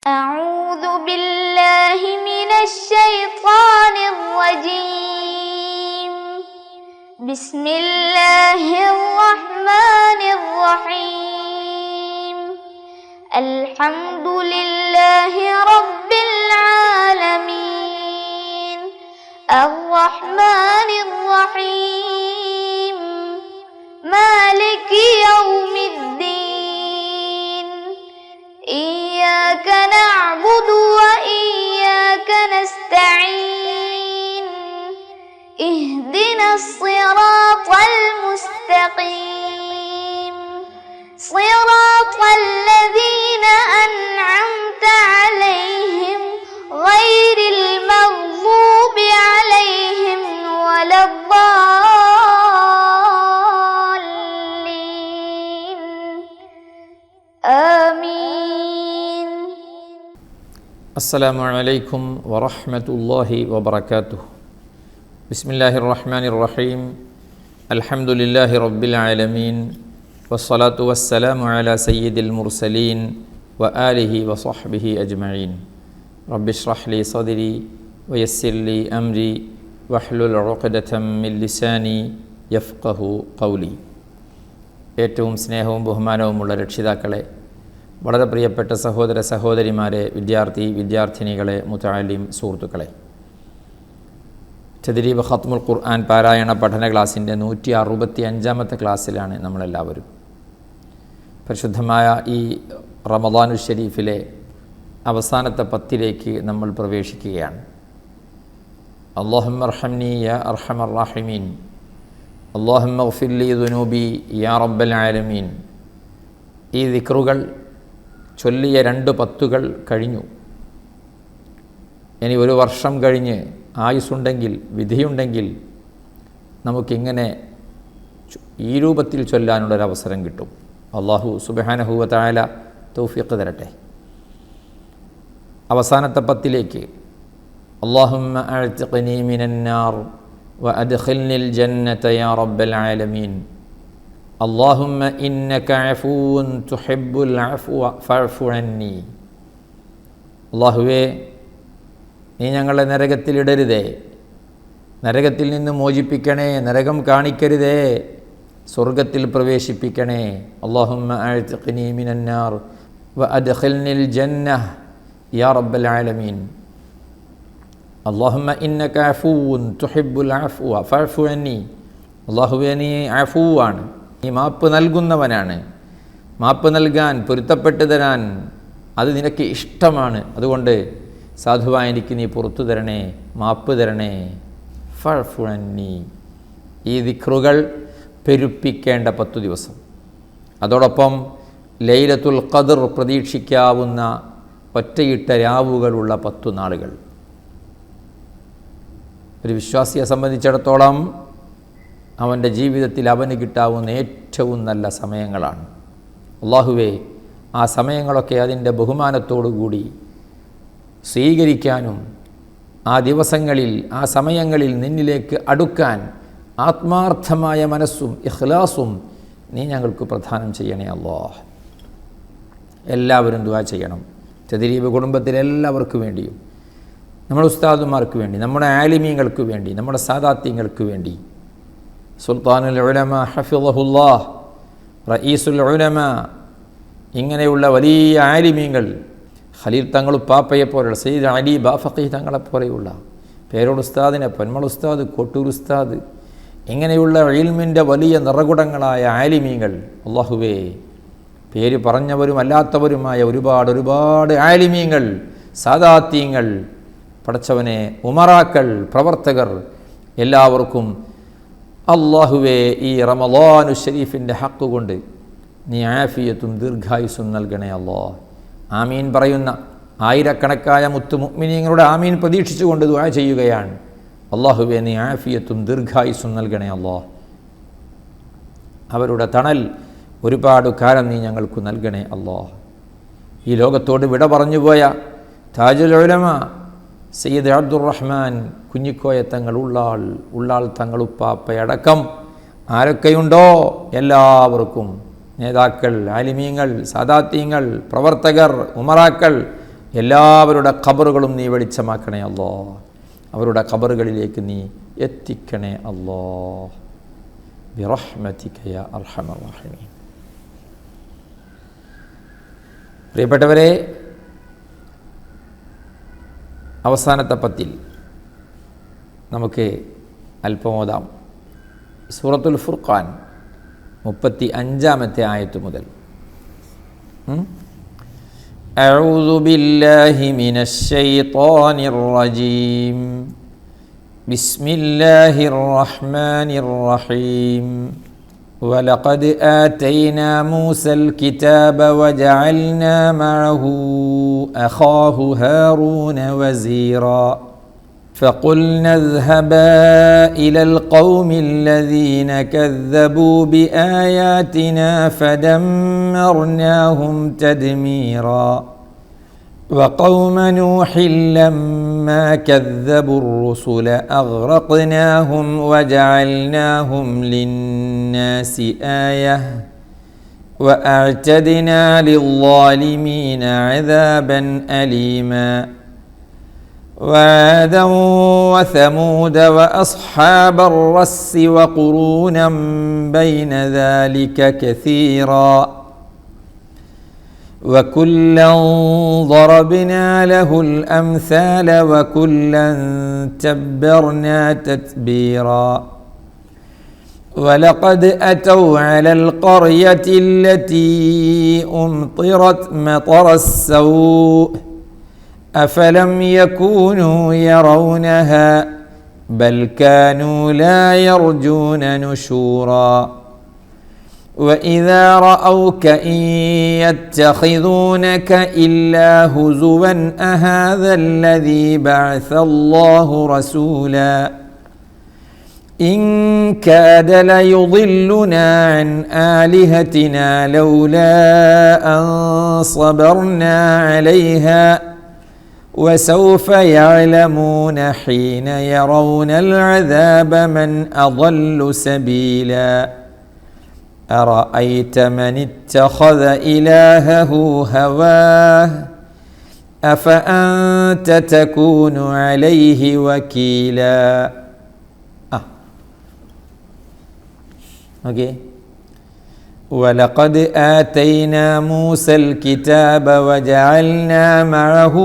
أعوذ بالله من الشيطان الرجيم. بسم الله الرحمن الرحيم. الحمد لله رب العالمين. الرحمن الرحيم. مالك يوم الدين. إياك نعبد وإياك نستعين. اهدنا الصراط المستقيم. صراط الذين أنعمت عليهم غير المغضوب عليهم ولا الضالين. آمين. السلام عليكم ورحمة الله وبركاته. بسم الله الرحمن الرحيم. الحمد لله رب العالمين. والصلاة والسلام على سيد المرسلين وآله وصحبه أجمعين. رب اشرح لي صدري ويسر لي أمري واحلل عقدة من لساني يفقه قولي. ഏറ്റവും സ്നേഹവും ബഹുമാനവുമുള്ള രക്ഷിതാക്കളെ, വളരെ പ്രിയപ്പെട്ട സഹോദര സഹോദരിമാരെ, വിദ്യാർത്ഥിനികളെ, മുതഅല്ലിം സുഹൃത്തുക്കളെ, തദ്രീബ് ഖത്മുൽ ഖുർആൻ പാരായണ പഠന ക്ലാസ്സിൻ്റെ 165ാമത്തെ ക്ലാസ്സിലാണ് നമ്മളെല്ലാവരും. പരിശുദ്ധമായ ഈ റമദാനുൽ ഷരീഫിലെ അവസാനത്തെ 10ലേക്ക് നമ്മൾ പ്രവേശിക്കുകയാണ്. അല്ലാഹുമ്മ അർഹംനി യാ അർഹമർ റാഹിമീൻ. അല്ലാഹുമ്മഗ്ഫിർ ലി ദുനൂബി യാ റബ്ബൽ ആലമീൻ. ഈ ദിക്റുകൾ ചൊല്ലിയ 2 പത്തുകൾ കഴിഞ്ഞു. ഇനി ഒരു വർഷം കഴിഞ്ഞ് ആയുസ്സുണ്ടെങ്കിൽ, വിധിയുണ്ടെങ്കിൽ, നമുക്കിങ്ങനെ ഈ രൂപത്തിൽ ചൊല്ലാനുള്ളൊരവസരം കിട്ടും. അല്ലാഹു സുബ്ഹാനഹു വ തആല തൗഫീഖ് തരട്ടെ. അവസാനത്തെ 10ലേക്ക് അല്ലാഹുമ്മ അഅ്തിഖ്നി മിനന്നാർ വ അദ്ഖിൽനിൽ ജന്നത യാ റബ്ബൽ ആലമീൻ. അല്ലാഹുമ്മ ഇന്നക അഫൂൻ തുഹിബ്ബുൽ അഫ്വ ഫഅഫു അന്നി. അല്ലാഹുവേ, നീ ഞങ്ങളെ നരകത്തിലിടരുതേ, നരകത്തിൽ നിന്ന് മോചിപ്പിക്കണേ, നരകം കാണിക്കരുതേ, സ്വർഗത്തിൽ പ്രവേശിപ്പിക്കണേ. അല്ലാഹുമ്മ അഅ്തിഖ്നി മിനന്നാർ വ അദ്ഖിൽനിൽ ജന്നഹ യാ റബ്ബൽ ആലമീൻ. അല്ലാഹുമ്മ ഇന്നക അഫൂൻ തുഹിബ്ബുൽ അഫ്വ ഫഅഫു അന്നി. അല്ലാഹുവേ, നീ അഫൂവാണ്, നീ മാപ്പ് നൽകുന്നവനാണ്. മാപ്പ് നൽകാൻ, പൊരുത്തപ്പെട്ടു തരാൻ അത് നിനക്ക് ഇഷ്ടമാണ്. അതുകൊണ്ട് സാധുവായ എനിക്ക് നീ പുറത്തു തരണേ, മാപ്പ് തരണേ. ഫഅഫു അന്നി. ഈ ദിക്റുകൾ പെരുപ്പിക്കേണ്ട 10 ദിവസം, അതോടൊപ്പം ലൈലത്തുൽ ഖദ്ർ പ്രതീക്ഷിക്കാവുന്ന ഒറ്റയിട്ട രാവുകളുള്ള 10 നാളുകൾ ഒരു വിശ്വാസിയെ സംബന്ധിച്ചിടത്തോളം അവൻ്റെ ജീവിതത്തിൽ അവന് കിട്ടാവുന്ന ഏറ്റവും നല്ല സമയങ്ങളാണ്. അല്ലാഹുവേ, ആ സമയങ്ങളൊക്കെ അതിൻ്റെ ബഹുമാനത്തോടുകൂടി സ്വീകരിക്കാനും ആ ദിവസങ്ങളിൽ, ആ സമയങ്ങളിൽ നിന്നിലേക്ക് അടുക്കാൻ ആത്മാർത്ഥമായ മനസ്സും ഇഖ്ലാസും നീ ഞങ്ങൾക്ക് പ്രദാനം ചെയ്യണേ അല്ലാഹ്. എല്ലാവരും ദുആ ചെയ്യണം. തദ്രീബ് കുടുംബത്തിലെ എല്ലാവർക്കു വേണ്ടിയും, നമ്മുടെ ഉസ്താദുമാർക്ക് വേണ്ടി, നമ്മുടെ ആലിമീങ്ങൾക്ക് വേണ്ടി, നമ്മുടെ സാദാത്യങ്ങൾക്ക് വേണ്ടി. സുൽത്താനുൽ ഉലമ ഹഫിളഹുല്ലാഹ്, റഈസുൽ ഉലമ, ഇങ്ങനെയുള്ള വലിയ ആലിമീങ്ങൾ, ഖലീൽ തങ്ങൾ പാപ്പയെപ്പോലുള്ള, സയ്യിദ് അലി ബാഫഖി തങ്ങളെപ്പോലെയുള്ള പേരോട് ഉസ്താദിനെ, പൊന്മൾ ഉസ്താദ്, കോട്ടൂർ ഉസ്താദ്, ഇങ്ങനെയുള്ള ഇൽമിൻ്റെ വലിയ നിറകുടങ്ങളായ ആലിമീങ്ങൾ, അല്ലാഹുവേ, പേര് പറഞ്ഞവരും അല്ലാത്തവരുമായ ഒരുപാട് ആലിമീങ്ങൾ, സാദാത്യങ്ങൾ, പടച്ചവനെ, ഉമറാക്കൾ, പ്രവർത്തകർ, എല്ലാവർക്കും അല്ലാഹുവേ ഈ റമളാനുൽ ഷരീഫിൻ്റെ ഹക്ക് കൊണ്ട് നീ ആഫിയത്തും ദീർഘായുസ്സും നൽകണേ അല്ലാഹ്. ആമീൻ പറയുന്ന ആയിരക്കണക്കായ മുത്തു മുഅ്മിനീങ്ങളുടെ ആമീൻ പ്രതീക്ഷിച്ചുകൊണ്ട് ദുആ ചെയ്യുകയാണ്. അല്ലാഹുവേ, നീ ആഫിയത്തും ദീർഘായുസ്സും നൽകണേ അല്ലാഹ്. അവരുടെ തണൽ ഒരുപാട് കാലം നീ ഞങ്ങൾക്ക് നൽകണേ അല്ലാഹ്. ഈ ലോകത്തോട് വിട പറഞ്ഞുപോയ താജുൽ ഉലമ സയ്യിദ് അബ്ദുറഹ്മാൻ കുഞ്ഞിക്കോയ തങ്ങൾ, ഉള്ളാൾ തങ്ങളുപ്പാപ്പയടക്കം ആരൊക്കെയുണ്ടോ എല്ലാവർക്കും നേതാക്കൾ, ആലിമീങ്ങൾ, സാദാത്യങ്ങൾ, പ്രവർത്തകർ, ഉമറാക്കൾ എല്ലാവരുടെ ഖബറുകളും നീ വെളിച്ചമാക്കണേ അല്ലാ. അവരുടെ ഖബറുകളിലേക്ക് നീ എത്തിക്കണേ അല്ലാ. ബിറഹ്മതിക യാ അർഹമർ റഹീമീൻ. പ്രിയപ്പെട്ടവരെ, അവസാനത്തെ പത്തിൽ നമുക്ക് അല്പം ഓതാം. സൂറത്തുൽ ഫുർഖാൻ 35-ാമത്തെ ആയത്ത് മുതൽ. أعوذ بالله من الشيطان الرجيم. بسم الله الرحمن الرحيم. ولقد آتينا موسى الكتاب وجعلنا معه أخاه هارون وزيرا فقلنا اذهبا إلى القوم الذين كذبوا بآياتنا فدمرناهم تدميرا وقوم نوح لما كذبوا الرسل أغرقناهم وجعلناهم للناس آية وأعتدنا للظالمين عذابا أليما وعادا وثمود وأصحاب الرس وقرونا بين ذلك كثيرا وكلا ضربنا له الأمثال وكلا تبرنا تتبيرا ولقد أتوا على القرية التي أمطرت مطر السوء أفلم يكونوا يرونها بل كانوا لا يرجون نشورا وإذا رأوك إن يتخذونك إلا هزوا أهذا الذي بعث الله رسولا إن كاد ليضلنا عن آلهتنا لولا أن صبرنا عليها وسوف يعلمون حين يرون العذاب من أضل سبيلا أرأيت من اتخذ إلهه هواه أفأنت تكون عليه وكيلا. ولقد آتينا موسى الكتاب وجعلنا معه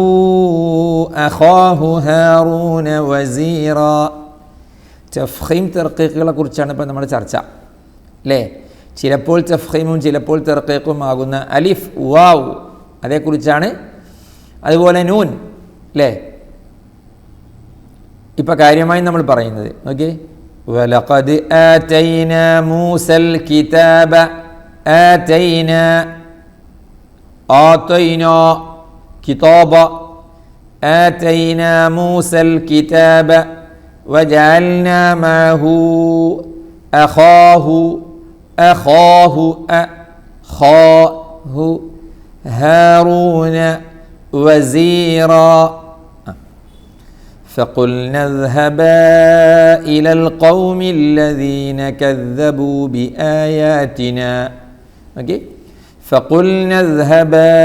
أخاه هارون وزيرا. തഫ്ഖീം തർക്കീഖുകളെ കുറിച്ചാണ് ഇപ്പോൾ നമ്മുടെ ചർച്ച അല്ലേ. ചിലപ്പോൾ തഫ്ഖീമും ചിലപ്പോൾ തർക്കീഖും ആകുന്ന അലിഫ് വാവ് അതേക്കുറിച്ചാണ്. അതുപോലെ നൂൻ അല്ലേ ഇപ്പം കാര്യമായി നമ്മൾ പറയുന്നത്. ഓക്കെ, വലഖദ് ആതൈനാ മൂസൽ കിതാബ. آتينا كتاب آتينا موسى الكتاب وجعلنا معه أخاه هارون وزيرا فقلنا اذهبا إلى القوم الذين كذبوا بآياتنا. فقلنا اذهبا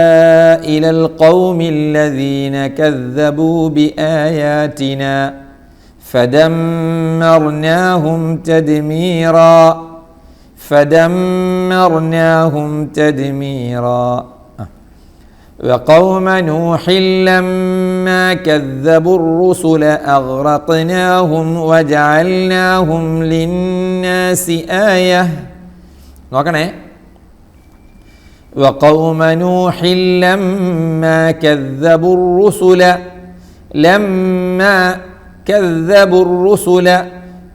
إلى القوم الذين كذبوا بآياتنا فدمرناهم تدميرا وقوم نوح لما كذبوا الرسل أغرقناهم وجعلناهم للناس آية. നോക്കണേ, وقوم نوح لما كذبوا الرسل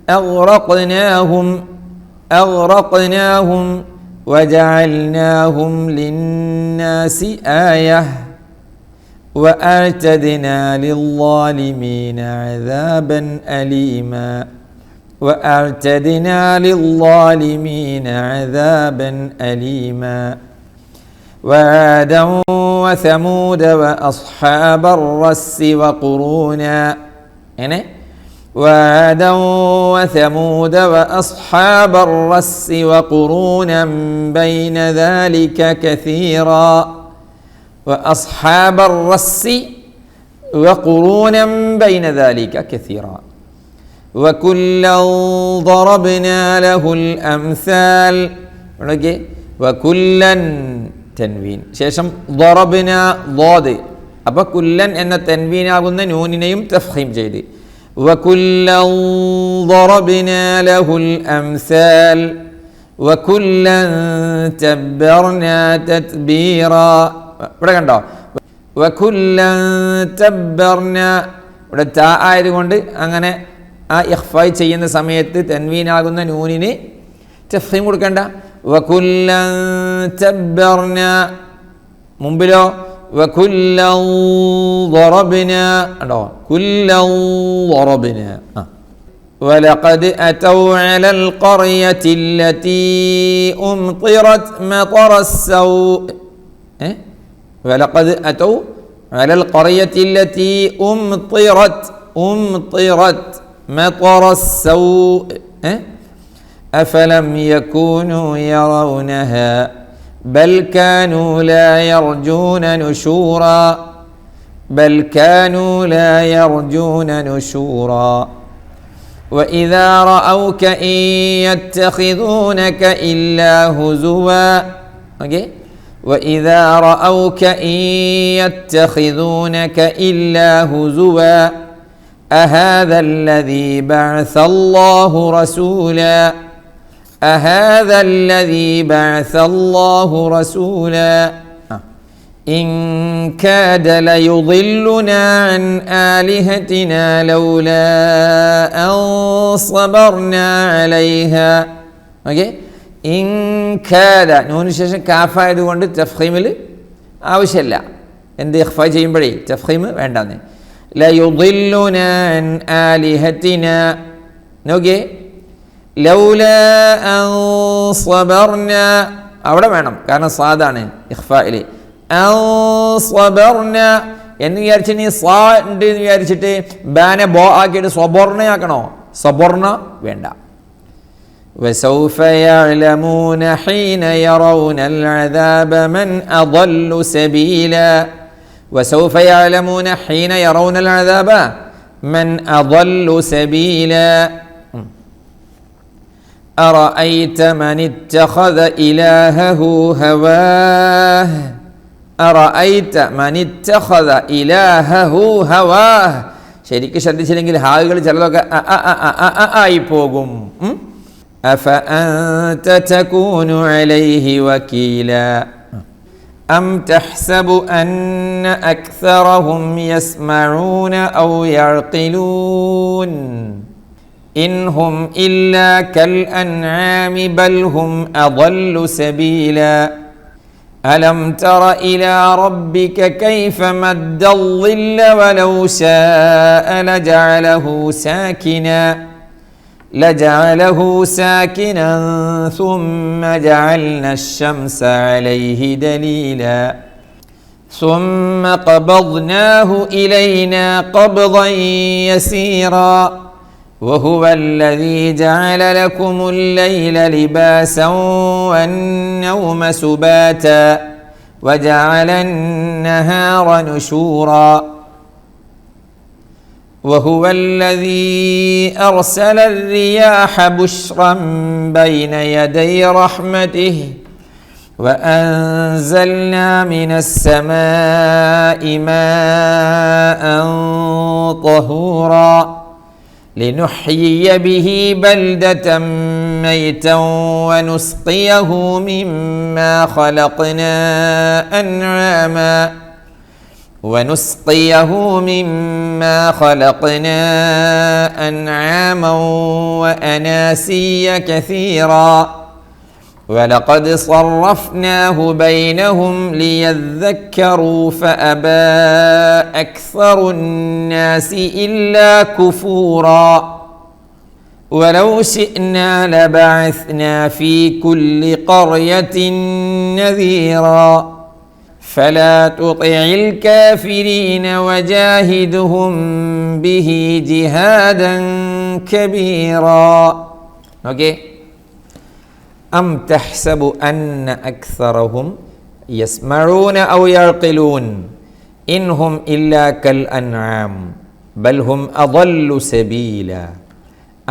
أغرقناهم وجعلناهم للناس آية وأعتدنا للظالمين عذابا أليما. وعادا وثمود وأصحاب الرس وقرونا بين ذلك كثيرا وأصحاب الرس وقرونا بين ذلك كثيرا وكلا ضربنا له الأمثال وكلا تنوين ശേഷം ضربنا ضاد അപ്പോൾ കുല്ലൻ എന്ന തൻവീനാകുന്ന നൂനിനെയും തഫ്ഖീം ചെയ്ത് وكلا ضربنا له الأمثال وكلا تبرنا تتبيرا ഇവിടെ കണ്ടോ وكلا تبرنا ഇവിടെ താ ആയതുകൊണ്ട് അങ്ങനെ ആ ഇഖ്ഫായ് ചെയ്യുന്ന സമയത്ത് തൻവീനാകുന്ന നൂനിന് തഫ്ഖീം കൊടുക്കണ്ട وكلا تبرنا മുമ്പിലോ وكلا ضربنا കണ്ടോ كلا ضربنا ولقد أتوا على القرية التي أمطرت مطر السوء ولقد أتوا على القرية التي أمطرت مطر السوء أفلم يكونوا يرونها بل كانوا لا يرجون نشورا وإذا رأوك إن يتخذونك إلا هزوا وإذا رأوك إن يتخذونك إلا هزوا أهذا الذي بعث الله رسولا إن كاد ليضلنا عن آلهتنا لولا أن صبرنا عليها إن كاد നൂന് ശേഷം കാഫായതുകൊണ്ട് തഫ്ഖീമിൽ ആവശ്യമില്ല. എന്ത് ഇഖ്ഫാ ചെയ്യുമ്പോഴേ തഫ്ഖീം വേണ്ടെന്ന്. ലയുദില്ലുനാ അൻ ആലിഹത്തിനാ നോക്കിയേ ലൗലാ അൻ സബർനാ അവിടെ വേണം, കാരണം സാദാണ് ഇഖ്ഫായിൽ. അൻ സബർന എന്ന് വിചാരിച്ച് നീ സാ ഉണ്ട് എന്ന് വിചാരിച്ചിട്ട് ബാനെ ബോ ആക്കിയിട്ട് സ്വബർണയാക്കണോ? സബർണ വേണ്ട. وسوف يعلمون حين يرون العذاب من أضل سبيلا وسوف يعلمون حين يرون العذاب من أضل سبيلا أرأيت من اتخذ إلهه هواه أرأيت من اتخذ إلهه هواه ശരിക്കും ശ്രദ്ധിച്ചില്ലെങ്കിൽ ഹാകൾ ചിലതൊക്കെ ആയി പോകും. أفأنت تكون عليه وكيلا أم تحسب أن أكثرهم يسمعون أو يعقلون إن هم إلا كالأنعام بل هم أضل سبيلا ألم تر إلى ربك كيف مد الظل ولو شاء لجعله ساكنا ثم جعلنا الشمس عليه دليلا ثم قبضناه إلينا قبضا يسيرا وهو الذي جعل لكم الليل لباسا والنوم سباتا وجعل النهار نشورا وهو الذي أرسل الرياح بشرا بين يدي رحمته وأنزلنا من السماء ماء طهورا لنحيي به بلدة ميتا ونسقيه مما خلقنا أنعاما وأناسيا كثيرا ولقد صرفناه بينهم ليذكروا فأبى أكثر الناس إلا كفورا ولو شئنا لبعثنا في كل قرية نذيرا فلا تطع الكافرين وجاهدهم به جهادا كبيرا. أم تحسب أن أكثرهم യസ്മഊന ഔ യഅഖിലൂൻ ഇൻഹും ഇല്ലാ കൽ അൻആം ബൽ ഹും അദല്ലു സബീല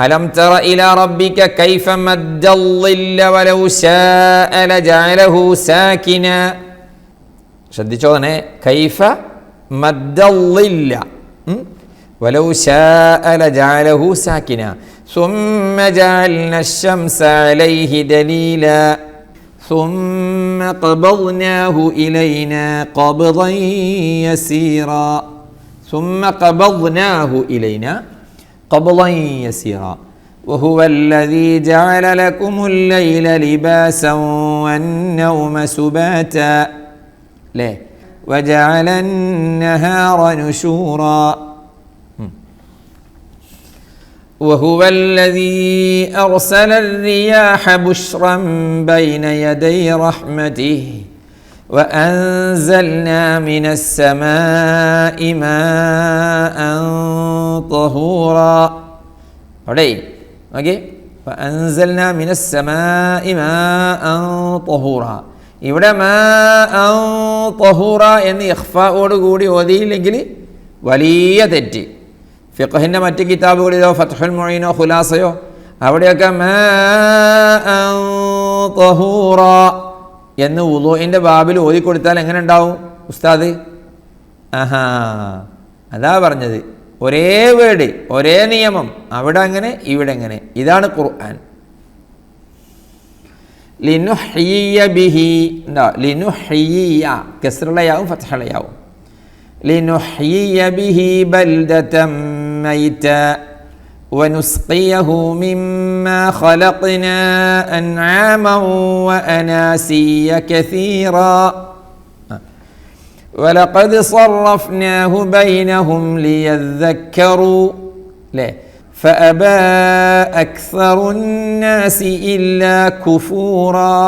അലം തറ ഇലാ റബ്ബിക കൈഫ മദ്ദൽ ളില്ല വലൗ ശാഅ ലജഅലഹു സാകിന. ശ്രദ്ധിച്ചോനെ, കൈഫ മദ്ദൽ ളില്ല വലൗ ശാഅ ലജഅലഹു സാകിന ثم جعلنا الشمس عليه دليلا ثم قبضناه إلينا قبضا يسيرا ثم قبضناه إلينا قبضا يسيرا وهو الذي جعل لكم الليل لباسا والنوم سباتا ليه وجعل النهار نشورا وهو الذي أرسل الرياح بشرا بين يدي رحمته وأنزلنا من السماء ماء طهورا. وأنزلنا من السماء ماء طهورا. ഇവിടെ മാഅൻ طهورا എന്ന് ഇഖ്ഫാഓട് കൂടി ഓതിയില്ലെങ്കിൽ വലിയ തെറ്റ്. ഫിഖഹിൻ്റെ മറ്റ് കിതാബുകളിലോ ഫത്ഹുൽ മുഈനോ ഖുലാസയോ അവിടെയൊക്കെ മാഅൻ طهورا എന്ന് വുളൂഇൻ്റെ ബാബിൽ ഓതിക്കൊടുത്താൽ എങ്ങനെ ഉണ്ടാവും ഉസ്താദ്? അതാ പറഞ്ഞത്, ഒരേ വേർഡ് ഒരേ നിയമം, അവിടെ അങ്ങനെ ഇവിടെ എങ്ങനെ. ഇതാണ് ഖുർആൻ. ലിനുഹ്യിയ ബിഹി, ലിനുഹ്യിയ കസ്റുള്ളയാവും ഫത്ഹുള്ളയാവും. ലിനുഹ്യിയ ബിഹി ബൽദതൻ മൈത ونسقيه مما خلقنا أنعاما وأناسيا كثيرا ولقد صرفناه بينهم ليذكروا فأبى أكثر الناس إلا كفورا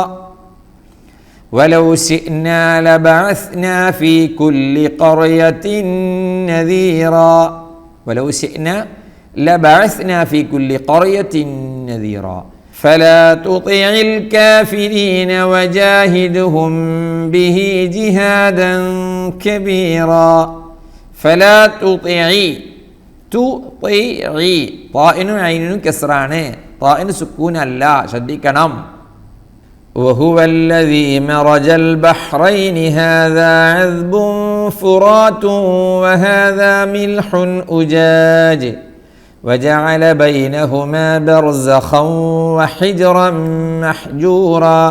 ولو شئنا لبعثنا في كل قرية نذيرا ولو شئنا لبعثنا في كل قرية نذيرا فلا تطع الكافرين وجاهدهم به جهادا كبيرا. فلا تطيعي تطيعي طائن عين كسران طائن سكون لا شديكنم. وهو الذي مرج البحرين هذا عذب فرات وهذا ملح أجاج وجعل بينهما برزخا وحجرا محجورا.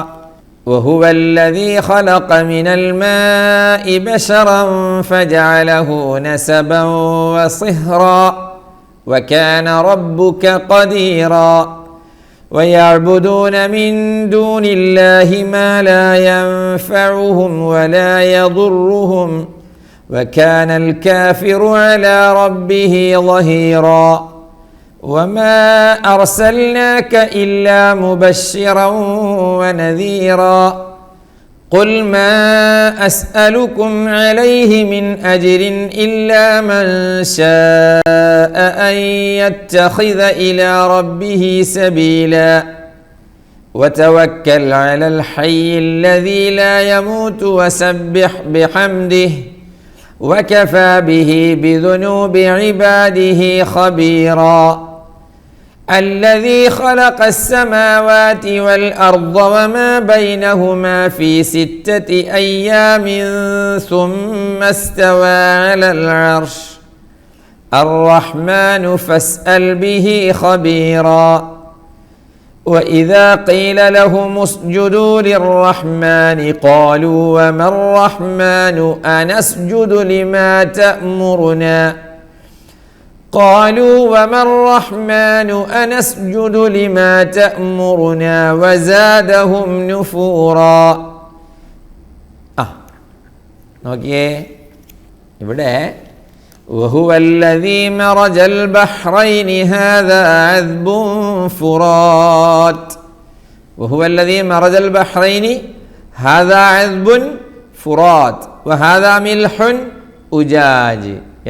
وهو الذي خلق من الماء بشرا فجعله نسبا وصهرا وكان ربك قديرا. ويعبدون من دون الله ما لا ينفعهم ولا يضرهم وكان الكافر على ربه ظهيرا. وما أرسلناك إلا مبشرا ونذيرا. قل ما أسألكم عليه من أجر إلا من شاء أن يتخذ إلى ربه سبيلا وتوكل على الحي الذي لا يموت وسبح بحمده وكفى به بذنوب عباده خبيرا. الذي خلق السماوات والأرض وما بينهما في 6 أيام ثم استوى على العرش الرحمن فاسأل به خبيرا. وإذا قيل لهم اسجدوا للرحمن قالوا وما الرحمن أنسجد لما تأمرنا قالوا وما الرحمن أنسجد لما تأمرنا وزادهم نفورا. നോക്കിയേ, ഇവിടെ وهو الذي مرج البحرين هذا عذب فرات وهو الذي مرج البحرين هذا عذب فرات وهذا ملح أجاج.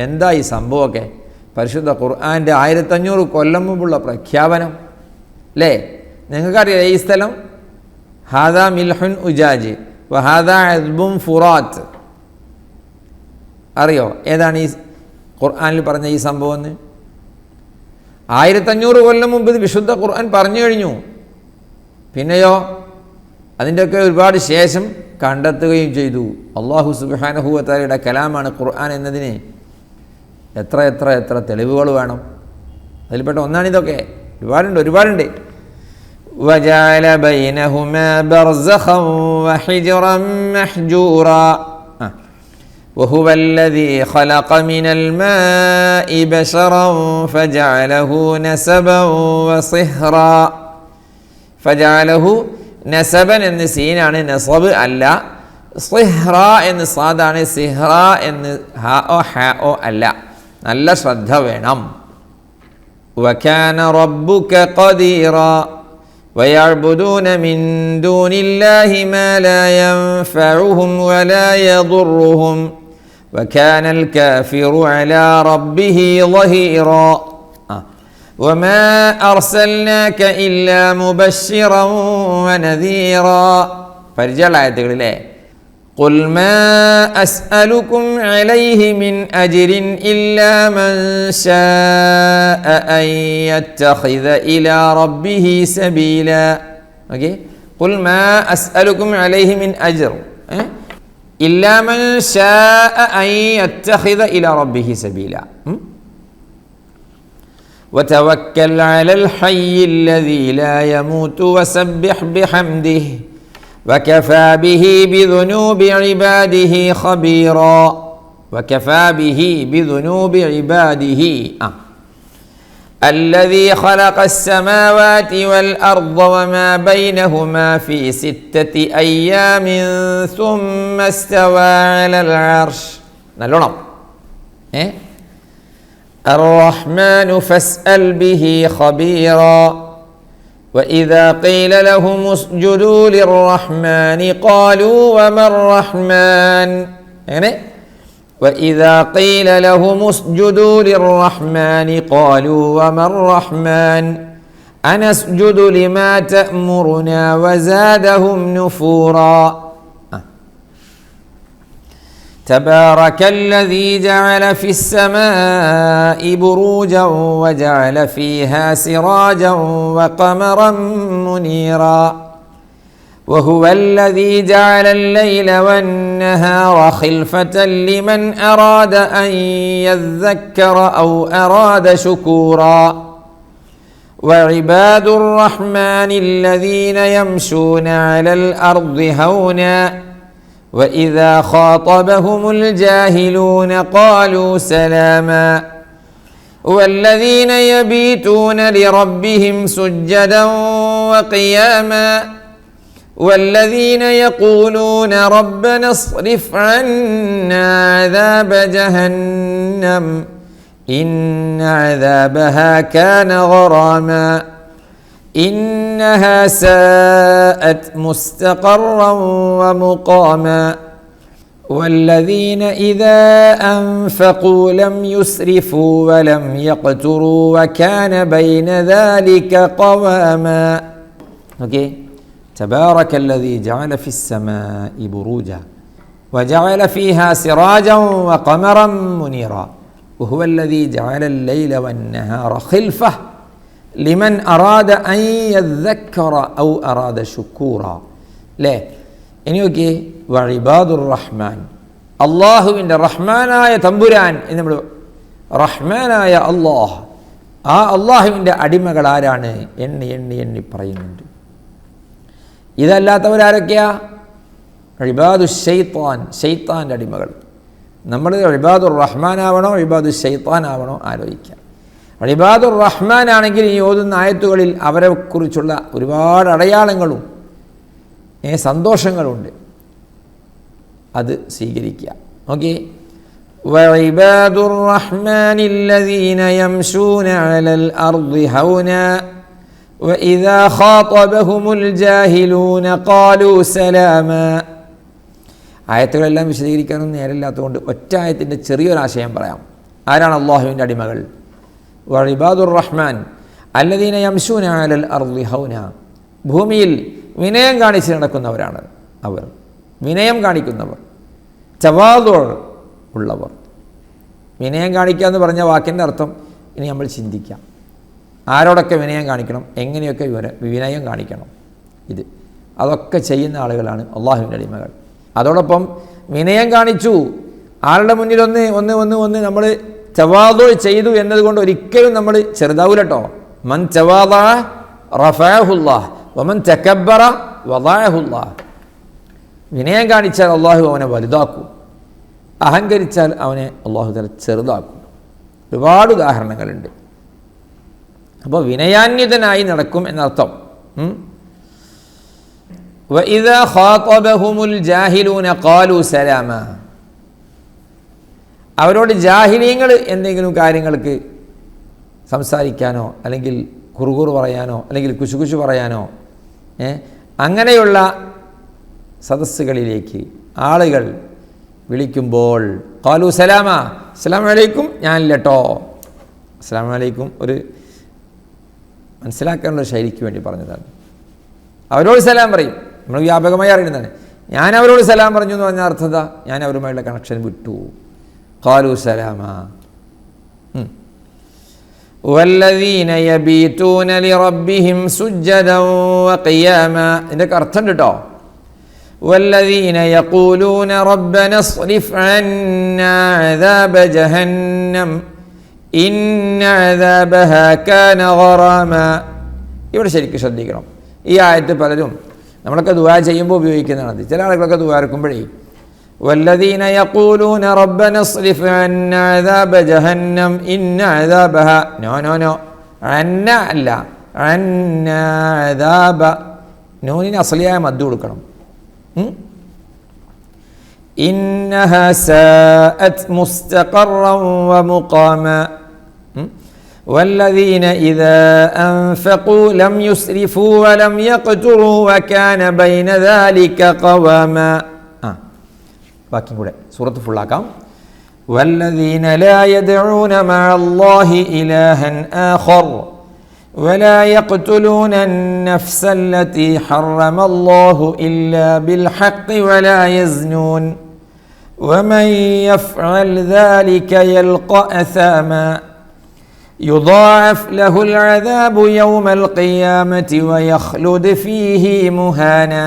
എന്താ ഈ സംഭവമൊക്കെ? പരിശുദ്ധ ഖുർആൻ്റെ 1500 കൊല്ലം മുമ്പുള്ള പ്രഖ്യാപനം അല്ലേ? നിങ്ങൾക്കറിയാം ഈ സ്ഥലം ഹാദാ മിൽഹുൻ ഉജാജ്, വഹാദ അദ്ബും ഫുറാത്ത്. അറിയോ ഏതാണ് ഈ ഖുർആനിൽ പറഞ്ഞ ഈ സംഭവം എന്ന്? 1500 കൊല്ലം മുമ്പ് ഇത് വിശുദ്ധ ഖുർആൻ പറഞ്ഞു കഴിഞ്ഞു. പിന്നെയോ അതിൻ്റെയൊക്കെ ഒരുപാട് ശേഷം കണ്ടെത്തുകയും ചെയ്തു. അല്ലാഹു സുബ്ഹാനഹു വ തആലയുടെ കലാമാണ് ഖുർആൻ എന്നതിന് എത്ര എത്ര എത്ര തെളിവുകൾ വേണം. അതിൽപ്പെട്ട ഒന്നാണിതൊക്കെ. ഒരുപാടുണ്ട്. വജഅല ബൈനഹുമാ ബർസഖൻ വഹിജ്റൻ മഹ്ജൂറാ وهو الذي خلق من الماء بشرا فجعله نسبا وصهرا. فجعله نسبا എന്ന് സീനാണ്, നസബ് അല്ല. സിഹ്റ എന്ന് സാദാണ്, സിഹ്റ എന്ന് ഹ ഓ അല്ല. നല്ല ശ്രദ്ധ വേണം. وكان ربك قديرا ويعبدون من دون الله ما لا ينفعهم ولا يضرهم وكان الكافر على ربه ظهيرا. وما أرسلناك إلا مبشرا ونذيرا. പരിചയമായതുകളിലെ قل ما أسألكم عليه من أجر إلا من شاء أن يتخذ إلى ربه سبيلا. okay? قل ما أسألكم عليه من أجر إلا من شاء أن يتخذ إلى ربه سبيلا. وتوكل على الحي الذي لا يموت وسبح بحمده وكفى به بذنوب عباده خبيرا. وكفى به بذنوب عباده. الذي خلق السماوات والأرض وما بينهما في 6 أيام ثم استوى على العرش. نلونم الرحمن فاسأل به خبيرا. وإذا قيل لهم اسجدوا للرحمن قالوا وما الرحمن. وإذا قيل لهم اسجدوا للرحمن قالوا وما الرحمن أنسجد لما تأمرنا وزادهم نفورا. تبارك الذي جعل في السماء بروجا وجعل فيها سراجا وقمرا منيرا. وهو الذي جعل الليل والنهار خلفة لمن أراد أن يذكر أو أراد شكورا. وعباد الرحمن الذين يمشون على الأرض هونا وإذا خاطبهم الجاهلون قالوا سلاما. والذين يبيتون لربهم سجدا وقياما. والذين يقولون ربنا اصرف عنا عذاب جهنم إن عذابها كان غراما إنها ساءت مستقرا ومقاما. والذين إذا أنفقوا لم يسرفوا ولم يقتروا وكان بين ذلك قواما. okay? تبارك الذي جعل في السماء بروجا وجعل فيها سراجا وقمرا منيرا. وهو الذي جعل الليل والنهار خلفة لمن أراد أن يذكر أو أراد شكورا. ليه ഇനിയൊക്കെ വഇബാദുർ റഹ്മാൻ, അള്ളാഹുവിൻ്റെ റഹ്മാനായ തമ്പുരാൻ എന്ന് നമ്മൾ റഹ്മാനായ അള്ളാഹ്, ആ അള്ളാഹുവിൻ്റെ അടിമകൾ ആരാണ് എണ്ണി എണ്ണി എണ്ണി പറയുന്നുണ്ട്. ഇതല്ലാത്തവരാരൊക്കെയാ? ഇബാദു ഷൈത്താൻ, ഷൈത്താൻ്റെ അടിമകൾ. നമ്മൾ ഇബാദുർ റഹ്മാൻ ആവണോ ഇബാദു ഷൈത്താൻ ആവണോ ആലോചിക്കാം. ഇബാദുർ റഹ്മാൻ ആണെങ്കിൽ ഈ ഓതുന്ന ആയത്തുകളിൽ അവരെക്കുറിച്ചുള്ള ഒരുപാട് അടയാളങ്ങളും സന്തോഷങ്ങളുണ്ട്, അത് സ്വീകരിക്കുക. ഓക്കെ. വഇബാദുർ റഹ്മാനില്ലദീന യംശൂന അലൽ അർളി ഹൗനാ വഇദാ ഖാതബഹുമുൽ ജാഹിലൂന ഖാലൂ സലാമാ. ആയത്തുകളെല്ലാം വിശദീകരിക്കാനൊന്നും നേരമില്ലാത്തതുകൊണ്ട് ഒറ്റ ആയത്തിൻ്റെ ചെറിയൊരാശയം പറയാം. ആരാണ് അള്ളാഹുവിൻ്റെ അടിമകൾ? വഇബാദുർ റഹ്മാൻ അല്ലദീന യംശൂന അലൽ അർളി ഹൗനാ, ഭൂമിയിൽ വിനയം കാണിച്ച് നടക്കുന്നവരാണ് അവർ. വിനയം കാണിക്കുന്നവർ, തവാദു ഉള്ളവർ. വിനയം കാണിക്കുക എന്ന് പറഞ്ഞ വാക്കിൻ്റെ അർത്ഥം ഇനി നമ്മൾ ചിന്തിക്കാം. ആരോടൊക്കെ വിനയം കാണിക്കണം, എങ്ങനെയൊക്കെ വിനയം കാണിക്കണം, അതൊക്കെ ചെയ്യുന്ന ആളുകളാണ് അള്ളാഹുവിൻ്റെ അടിമകൾ. അതോടൊപ്പം വിനയം കാണിച്ചു ആളുടെ മുന്നിൽ ഒന്ന് നമ്മൾ തവാദു ചെയ്തു എന്നതുകൊണ്ട് ഒരിക്കലും നമ്മൾ ചെറുതാവൂല കേട്ടോ. മൻ തവാദ റഫഅഹുല്ലാഹ് വമൻ തകബ്ബറ വദഅഹുല്ലാഹ്. വിനയം കാണിച്ചാൽ അള്ളാഹു അവനെ വലുതാക്കും, അഹങ്കരിച്ചാൽ അവനെ അള്ളാഹു തആല ചെറുതാക്കും. ഒരുപാട് ഉദാഹരണങ്ങളുണ്ട്. അപ്പോൾ വിനയാന്വിതനായി നടക്കും എന്നർത്ഥം. വഇദാ ഖാതബഹുമുൽ ജാഹിലൂന ഖാലൂ സലാമാ. അവരോട് ജാഹിലീങ്ങൾ എന്തെങ്കിലും കാര്യങ്ങൾക്ക് സംസാരിക്കാനോ അല്ലെങ്കിൽ കുറുകുറു പറയാനോ അല്ലെങ്കിൽ കുശുകുശു പറയാനോ അങ്ങനെയുള്ള സദസ്സുകളിലേക്ക് ആളുകൾ വിളിക്കുമ്പോൾ ഖാലൂ സലാമാ, അസ്സലാമു അലൈക്കും, ഞാനില്ല കേട്ടോ. അസ്സലാമു അലൈക്കും ഒരു മനസ്സിലാക്കാനുള്ള ശൈലിക്ക് വേണ്ടി പറഞ്ഞതാണ്. അവരോട് സലാം പറയും. നമ്മൾ വ്യാപകമായി അറിയുന്നതാണ്. ഞാൻ അവരോട് സലാം പറഞ്ഞു എന്ന് പറഞ്ഞ അർത്ഥത ഞാൻ അവരുമായുള്ള കണക്ഷൻ വിട്ടു. ഖാലൂ സലാമാ. വല്ലദീന യബീതൂന ലിറബ്ബിഹിം സുജ്ജദൻ വഖിയാമാ. ഇതിൻ്റെ അർത്ഥം കേട്ടോ. വല്ലദീന യഖൂലൂന റബ്ബന സ്രിഫ് അന്നാ അദാബ ജഹന്നം ഇന്ന അദാബഹാ കാന ഗറാമാ. ഇവിടെ ശരിക്കും ശ്രദ്ധിക്കണം. ഈ ആയത്ത് പലരും നമ്മളൊക്കെ ദുആ ചെയ്യുമ്പോൾ ഉപയോഗിക്കുന്നതാണ്. ചില ആളുകളൊക്കെ ദുആ ഇറക്കുമ്പോഴേ വല്ലദീന യഖൂലൂന റബ്ബന സ്രിഫ് അന്നാ അദാബ ജഹന്നം ഇന്ന അദാബഹാ. നോ അന്ന അല്ല, അന്നാ അദാബ. നൂനിന് അസ്ലിയായ മദ്ദ് കൊടുക്കണം. ഇന്നഹാ സാഅത് മുസ്തഖറൻ വമുഖാമാ والذين إذا أنفقوا لم يسرفوا ولم يقتروا وكان بين ذلك قواما. باقي കൂടെ സൂറത്ത് ഫുള്ളാക്കാം. والذين لا يدعون مع الله إلها آخر ولا يقتلون النفس التي حرم الله إلا بالحق ولا يزنون ومن يفعل ذلك يلقى أثاما يضاعف له العذاب يوم القيامة ويخلد فيه مهانا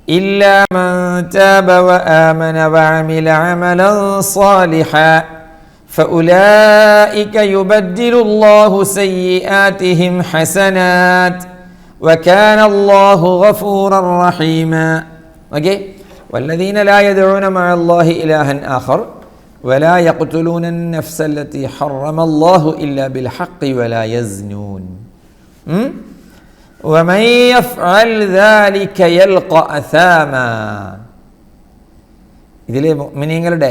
إلا من تاب وآمن وعمل عملا صالحا فأولئك يبدل الله سيئاتهم حسنات وكان الله غفورا رحيما. والذين لا يدعون مع الله إلها آخر ولا يقتلون النفس التي حرم الله إلا بالحق ولا يزنون ومن يفعل ذلك يلقى أثاما. ഇതിലെ മുഅ്മിനീങ്ങളുടെ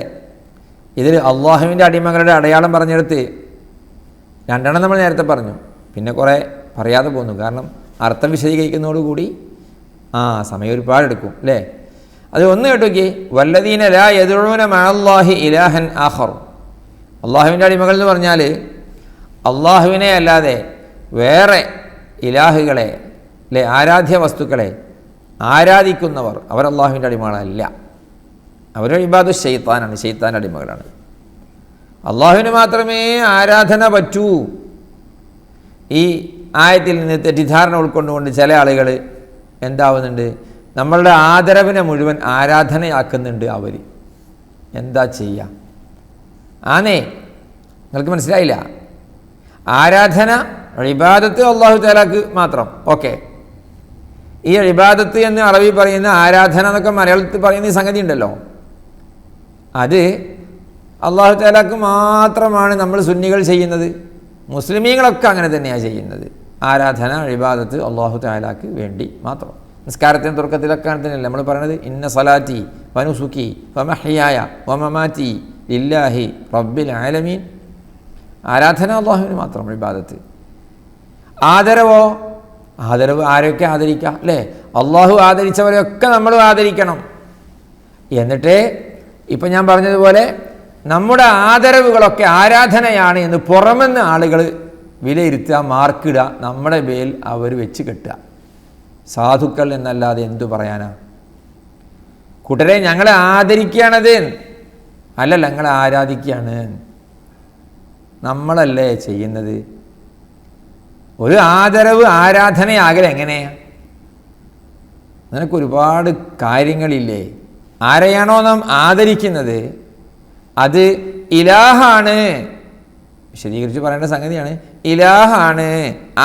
അള്ളാഹുവിൻ്റെ അടിമകളുടെ അടയാളം പറഞ്ഞെടുത്ത് രണ്ടെണ്ണം നമ്മൾ നേരത്തെ പറഞ്ഞു, പിന്നെ കുറേ പറയാതെ പോന്നു. കാരണം അർത്ഥം വിശദീകരിക്കുന്നതോടുകൂടി സമയം ഒരുപാടെടുക്കും അല്ലേ. അത് ഒന്ന് കേട്ടോക്കി. വല്ലദീന ലാ യദ്ഊന മഅല്ലാഹി ഇലാഹൻ ആഖർ. അള്ളാഹുവിൻ്റെ അടിമകൾ എന്ന് പറഞ്ഞാൽ അള്ളാഹുവിനെ അല്ലാതെ വേറെ ഇലാഹുകളെ അല്ലെ ആരാധ്യ വസ്തുക്കളെ ആരാധിക്കുന്നവർ അവർ അള്ളാഹുവിൻ്റെ അടിമകളല്ല. അവരുടെ ഇബാദു ശൈത്താനാണ്, ശൈത്താൻ്റെ അടിമകളാണ്. അള്ളാഹുവിന് മാത്രമേ ആരാധന പറ്റൂ. ഈ ആയത്തിൽ നിന്ന് തെറ്റിദ്ധാരണ ഉൾക്കൊണ്ടുകൊണ്ട് ചില ആളുകൾ എന്താവുന്നുണ്ട്, നമ്മളുടെ ആദരവിനെ മുഴുവൻ ആരാധനയാക്കുന്നുണ്ട്. അവർ എന്താ ചെയ്യുക? നിങ്ങൾക്ക് മനസ്സിലായില്ല. ആരാധന ഇബാദത്ത് അള്ളാഹു തആലാക്ക് മാത്രം. ഓക്കെ, ഈ ഇബാദത്ത് എന്ന് അറബി പറയുന്ന ആരാധന എന്നൊക്കെ മലയാളത്തിൽ പറയുന്ന ഈ സംഗതി ഉണ്ടല്ലോ, അത് അള്ളാഹു തആലാക്ക് മാത്രമാണ് നമ്മൾ സുന്നികൾ ചെയ്യുന്നത്. മുസ്ലിമീങ്ങളൊക്കെ അങ്ങനെ തന്നെയാണ് ചെയ്യുന്നത്. ആരാധന ഇബാദത്ത് അള്ളാഹു തആലാക്ക് വേണ്ടി മാത്രം. നിസ്കാരത്തിന് തുടക്കത്തിലൊക്കെ തന്നെയല്ലേ നമ്മൾ പറയണത്, ഇന്ന സലാത്തി വനുസുക്കി വമഹ്യായ വമമാറ്റി ലില്ലാഹി റബ്ബിൽ ആലമീൻ. ആരാധന അള്ളാഹുവിന് മാത്രം, ഇബാദത്ത്. ആദരവോ, ആദരവ് ആരെയൊക്കെ ആദരിക്കാം അല്ലേ? അള്ളാഹു ആദരിച്ചവരെയൊക്കെ നമ്മളും ആദരിക്കണം. എന്നിട്ട് ഇപ്പം ഞാൻ പറഞ്ഞതുപോലെ നമ്മുടെ ആദരവുകളൊക്കെ ആരാധനയാണ് എന്ന് പുറമെന്ന് ആളുകൾ വിലയിരുത്തുക, മാർക്കിടുക, നമ്മുടെ മേൽ അവർ വെച്ച് കെട്ടുക. സാധുക്കൾ എന്നല്ലാതെ എന്തു പറയാനാ? കൂട്ടരെ ഞങ്ങളെ ആദരിക്കുകയാണത്, അല്ലല്ല ഞങ്ങളെ ആരാധിക്കുകയാണ്. നമ്മളല്ലേ ചെയ്യുന്നത്. ഒരു ആദരവ് ആരാധനയാകലെ എങ്ങനെയാ? നിനക്ക് ഒരുപാട് കാര്യങ്ങളില്ലേ. ആരെയാണോ നാം ആദരിക്കുന്നത് അത് ഇലാഹാണ്, വിശദീകരിച്ച് പറയേണ്ട സംഗതിയാണ്. ഇലാഹാണ്,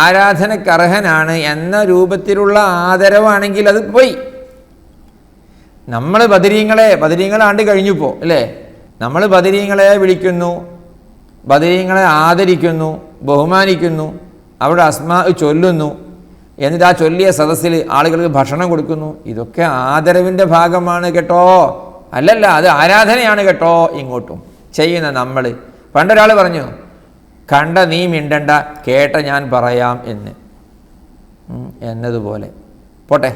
ആരാധനക്കർഹനാണ് എന്ന രൂപത്തിലുള്ള ആദരവാണെങ്കിൽ അത് പോയി. നമ്മൾ ബദരീങ്ങളാണ്ട് കഴിഞ്ഞുപോ അല്ലേ? നമ്മൾ ബദരീങ്ങളെ വിളിക്കുന്നു, ബദരീങ്ങളെ ആദരിക്കുന്നു, ബഹുമാനിക്കുന്നു, അവിടെ അസ്മാ ചൊല്ലുന്നു, എന്നിട്ട് ആ ചൊല്ലിയ സദസ്സിൽ ആളുകൾക്ക് ഭക്ഷണം കൊടുക്കുന്നു. ഇതൊക്കെ ആദരവിൻ്റെ ഭാഗമാണ് കേട്ടോ. അല്ലല്ല, അത് ആരാധനയാണ് കേട്ടോ. ഇങ്ങോട്ടും ചെയ്യുന്ന നമ്മൾ. പണ്ടൊരാൾ പറഞ്ഞു, കണ്ട നീ മിണ്ടണ്ട, കേട്ട ഞാൻ പറയാം എന്നതുപോലെ. പോട്ടെ,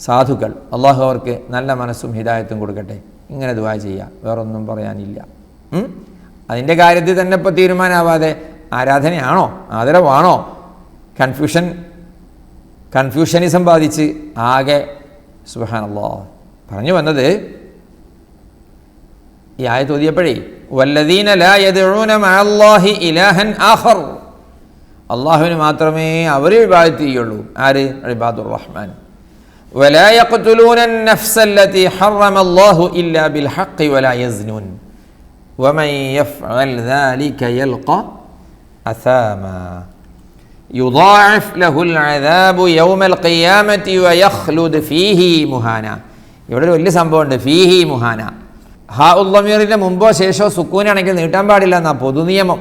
സാധുക്കൾ, അള്ളാഹു അവർക്ക് നല്ല മനസ്സും ഹിദായത്തും കൊടുക്കട്ടെ. ഇങ്ങനെ ദുആ ചെയ്യുക, വേറൊന്നും പറയാനില്ല. അതിൻ്റെ കാര്യത്തിൽ തന്നെ ഇപ്പോൾ തീരുമാനമാവാതെ ആരാധനയാണോ ആദരവാണോ കൺഫ്യൂഷനിസം ബാധിച്ച് ആകെ സുബ്ഹാനല്ലാഹ്. പറഞ്ഞു വന്നത്, ഈ ആയത്ത് ഓതിയപ്പോഴേ വല്ലദീന ലാ യദ്ഊന മഅല്ലാഹി ഇലാഹൻ ആഖർ, അള്ളാഹുവിന് മാത്രമേ അവർ ഇബാദത്ത് ചെയ്യുള്ളൂ. ആര്? ഇബാദുർ റഹ്മാൻ. വലാ യഖ്തുലൂന അൻ-നഫ്സ അല്ലതി ഹറമല്ലാഹു ഇല്ലാ ബിൽ ഹഖ് വലാ യസ്നൂൻ വമൻ യഫ്അൽ ദാലിക യൽഖ അസാമാ യുദാഇഫ് ലഹുൽ അദാബു യൗമൽ ഖിയാമത്തി വയഖ്ലുദ് ഫീഹി മുഹാന. ഇവിടെ ഒരു വലിയ സംഭവമുണ്ട്, ഫീഹി മുഹാന. ഹാ ഉദ്ദമീറിൻ്റെ മുമ്പോ ശേഷമോ സുക്കൂനാണെങ്കിൽ നീട്ടാൻ പാടില്ല എന്നാ പൊതുനിയമം.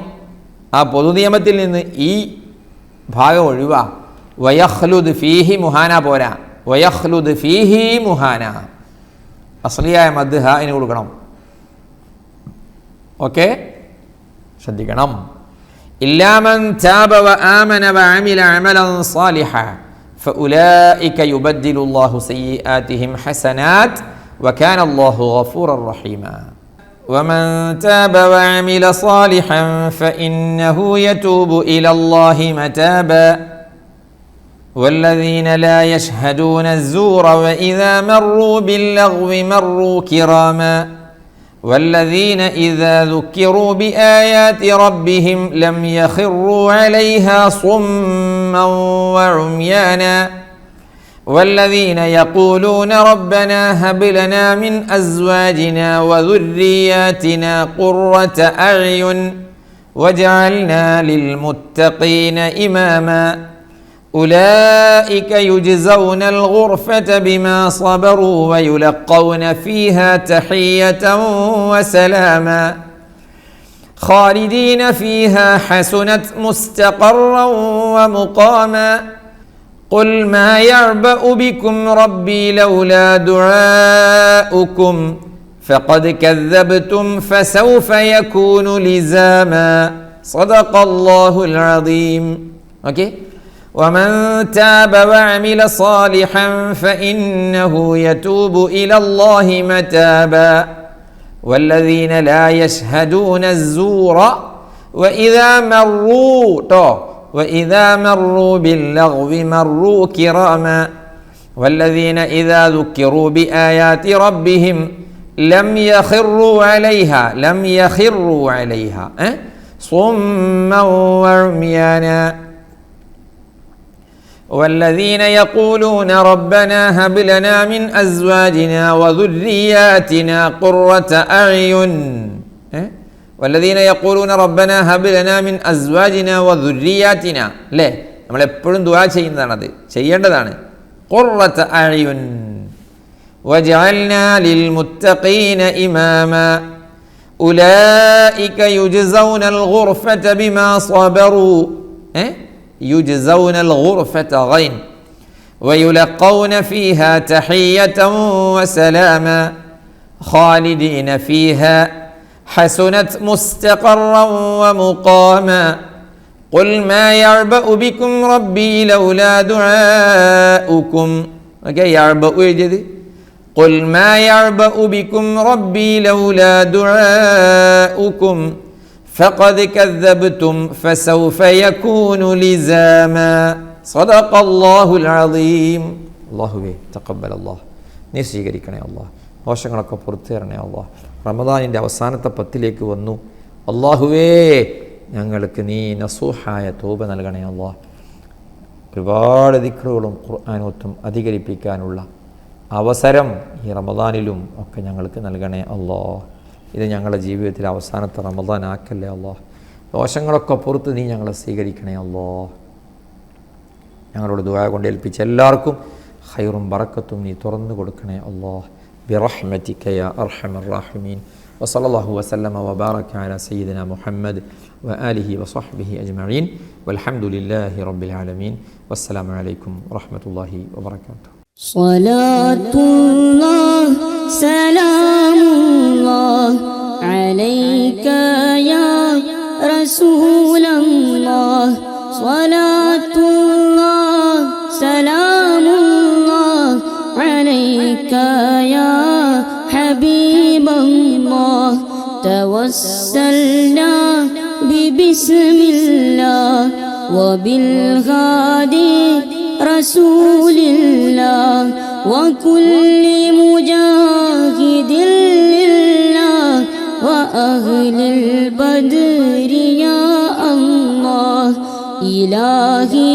ആ പൊതുനിയമത്തിൽ നിന്ന് ഈ ഭാഗം ഒഴിവാ. വയഖ്ലുദ് ഫീഹി മുഹാന പോരാ, വയഖ്ലുദ് ഫീഹി മുഹാന. അസ്ലിയായ മദ് ഹാഇന് കൊടുക്കണം. ഓക്കെ, ശ്രദ്ധിക്കണം. ഇല്ലാ മൻ താബ വആമന വഅമില അമലൻ സാലിഹാ ഫഉലൈക യുബദ്ദിലുല്ലാഹു സയ്യിആതിഹിം ഹസനാത് വകാന അല്ലാഹു ഗഫൂറർ റഹീമാ. വമൻ താബ വഅമില സാലിഹാൻ ഫഇന്നഹു യതൂബു ഇലല്ലാഹി മതാബാ വല്ലദീന ലാ യശ്ഹദൂന അസ്സൂറ വഇദാ മറൂ ബില്ലഗ്വി മറൂ കിറാമാ والذين إذا ذكروا بآيات ربهم لم يخروا عليها صما وعميانا والذين يقولون ربنا هب لنا من أزواجنا وذرياتنا قرة أعين واجعلنا للمتقين إماما أولئك يجزون الغرفة بما صبروا ويلقون فيها تحية وسلاما خالدين فيها حسنت مستقرا ومقاما قل ما يعبأ بكم ربي لولا دعاؤكم فقد كذبتم فسوف يكون لزاما صدق الله العظيم. Okay? ومن تاب وعمل صالحا فإنه يتوب إلى الله متابا والذين لا يشهدون الزور وإذا مروا باللغو مروا كراما والذين إذا ذكروا بآيات ربهم لم يخروا عليها صما وعميانا والذين يقولون ربنا هب لنا من أزواجنا وذرياتنا قرة أعين والذين يقولون ربنا هب لنا من أزواجنا وذرياتنا അല്ലേ, നമ്മളെപ്പോഴും ദുആ ചെയ്യുന്നതാണത്, ചെയ്യേണ്ടതാണ്. قرة أعين وجعلنا للمتقين إماما أولئك يجزون الغرفة بما صبروا يجزون الغرفة غين ويلقون فيها تحية وسلاما خالدين فيها حسنت مستقرا ومقاما قل ما يعبأ بكم ربي لولا دعاؤكم. قل ما يعبأ بكم ربي لولا دعاؤكم فقد كذبتم فسوف يكون لزاما صدق الله العظيم. അല്ലാഹുവേ തഖബ്ബൽ അല്ലാഹ്, നീ സ്വീകരിക്കണേ അല്ലാഹ്. ദോഷങ്ങളൊക്കെ പുറത്തു തരണേ അള്ളാഹ്. റമദാനിൻ്റെ അവസാനത്തെ 10ലേക്ക് വന്നു. അള്ളാഹുവേ, ഞങ്ങൾക്ക് നീ നസൂഹായ തൗബ നൽകണേ അള്ളാഹ്. ഒരുപാട് ദിക്റുകളും ഖുർആനോത്തും അധികരിപ്പിക്കാനുള്ള അവസരം ഈ റമദാനിലും ഒക്കെ ഞങ്ങൾക്ക് നൽകണേ അള്ളാഹ്. ഇത് ഞങ്ങളുടെ ജീവിതത്തിൽ അവസാനത്തെ റമദാൻ ആക്കല്ലേ അള്ളാഹ്. ദോഷങ്ങളൊക്കെ പുറത്ത് നീ ഞങ്ങളെ സ്വീകരിക്കണേ അള്ളാഹ്. ഞങ്ങളോട് ദുആ കൊണ്ട് ഏൽപ്പിച്ച എല്ലാവർക്കും ഖൈറും ബറക്കത്തും നീ തുറന്നു കൊടുക്കണേ അള്ളാഹ്. ബിറഹ്മതിക യാ അർഹമർ റഹീമീൻ. വസല്ലല്ലാഹു വസല്ലമ വബാറക അലാ സയ്യിദിന മുഹമ്മദ് വആലിഹി വസഹ്ബിഹി അജ്മഈൻ വൽഹംദുലില്ലാഹി റബ്ബിൽ ആലമീൻ. വസ്സലാമു അലൈക്കും വറഹ്മത്തുള്ളാഹി വബറകാതുഹു. സ്വലാത്തുല്ലാഹ് സലാമുല്ലാഹ് അലൈക യാ റസൂലല്ലാഹ്. സ്വലാത്തുല്ലാഹ് സലാമുല്ലാഹ് അലൈക യാ ഹബീബല്ലാഹ്. തവസ്സൽനാ ബിബിസ്മില്ലാഹ് വബിൽഹാദി റസൂലില്ലാഹ് വകുല്ലി മുജാഹിദിൻ ലില്ലാഹ് വഅഹ്ലിൽ ബദ്രി യാ അല്ലാഹ്. ഇലാഹി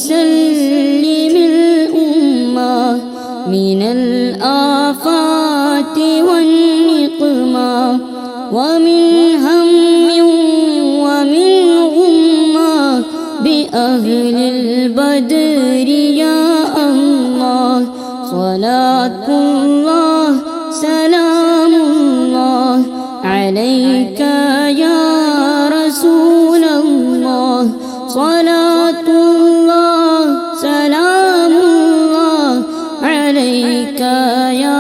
സല്ലിമിൽ ഉമ്മ മിനൽ ആഫാതി വന്നിഖ്മാ വമിൻ ഹമ്മിൻ വമിൻ ഗുമ്മാ ബിഅഹ്ലിൽ ബദ്രി യാ അല്ലാഹ്. സ്വലാത്തുല്ലാഹ് സലാമുല്ലാഹ് അലൈക യാ റസൂലല്ലാഹ്. സ്വലാത്തുല്ലാഹ് സലാമുല്ലാഹ് അലൈക യാ